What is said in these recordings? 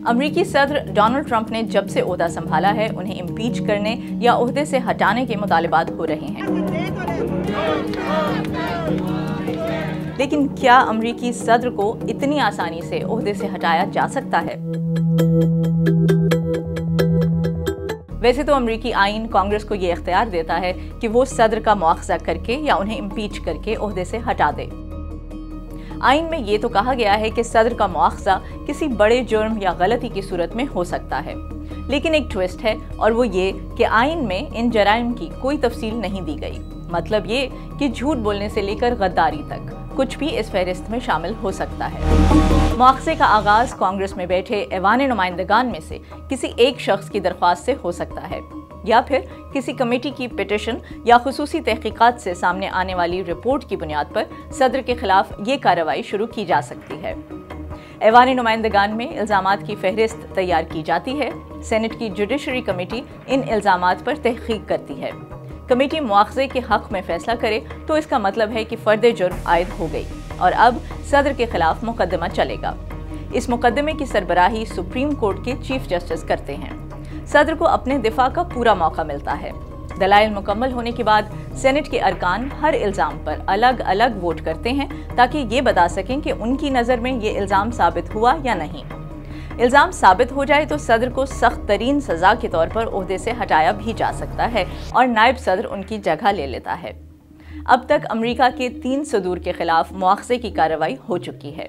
अमरीकी सदर Donald Trump ने जब से ओहदा संभाला है, उन्हें इम्पीच करने या ओहदे से हटाने के मुतालिबात हो रहे हैं। लेकिन क्या अमरीकी सदर को इतनी आसानी से ओहदे से हटाया जा सकता है? वैसे तो अमरीकी आईन कांग्रेस को ये इख्तियार देता है कि वो सदर का मुआखजा करके या उन्हें इम्पीच करके ओहदे से हटा दे। आईन में ये तो कहा गया है कि सदर का मुआखजा किसी बड़े जुर्म या गलती की सूरत में हो सकता है, लेकिन एक ट्विस्ट है और वो ये कि आईन में इन जराइम की कोई तफसील नहीं दी गई। मतलब ये कि झूठ बोलने से लेकर गद्दारी तक कुछ भी इस फहरिस्त में शामिल हो सकता है। मुआखजे का आगाज कांग्रेस में बैठे ऐवान नुमाइंदगान में से किसी एक शख्स की दरख्वास्त से हो सकता है, या फिर किसी कमेटी की पिटिशन या खुसूसी तहकीकात से सामने आने वाली रिपोर्ट की बुनियाद पर सदर के खिलाफ ये कार्रवाई शुरू की जा सकती है। ऐवान नुमाइंदगान में इल्जामात की फहरिस्त तैयार की जाती है। सेनेट की जुडिशरी कमेटी इन इल्जामात पर तहकीक करती है। कमेटी मुआखजे के हक में फैसला करे तो इसका मतलब है कि फर्द जुर्म आयद हो गई और अब सदर के खिलाफ मुकदमा चलेगा। इस मुकदमे की सरबराही सुप्रीम कोर्ट के चीफ जस्टिस करते हैं। सदर को अपने दिफा का पूरा मौका मिलता है। दलाइल मुकम्मल होने के बाद सेनेट के अरकान हर इल्ज़ाम पर अलग अलग वोट करते हैं ताकि ये बता सकें कि उनकी नज़र में ये इल्ज़ाम साबित हुआ या नहीं। इल्ज़ाम साबित हो जाए तो सदर को सख्त तरीन सज़ा के तौर पर ओहदे से हटाया भी जा सकता है और नायब सदर उनकी जगह ले लेता है। अब तक अमेरिका के 3 सदूर के खिलाफ मुआखजे की कार्रवाई हो चुकी है।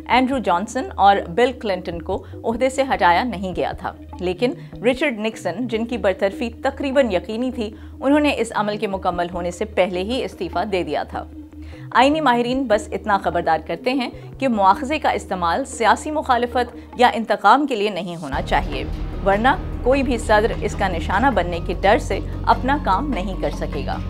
एंड्रू जॉनसन और बिल क्लिंटन को ओहदे से हटाया नहीं गया था, लेकिन रिचर्ड निक्सन, जिनकी बरतरफी तकरीबन यकीनी थी, उन्होंने इस अमल के मुकम्मल होने से पहले ही इस्तीफा दे दिया था। आईनी माहिरीन बस इतना खबरदार करते हैं कि मुआखजे का इस्तेमाल सियासी मुखालिफत या इंतकाम के लिए नहीं होना चाहिए, वरना कोई भी सदर इसका निशाना बनने के डर से अपना काम नहीं कर सकेगा।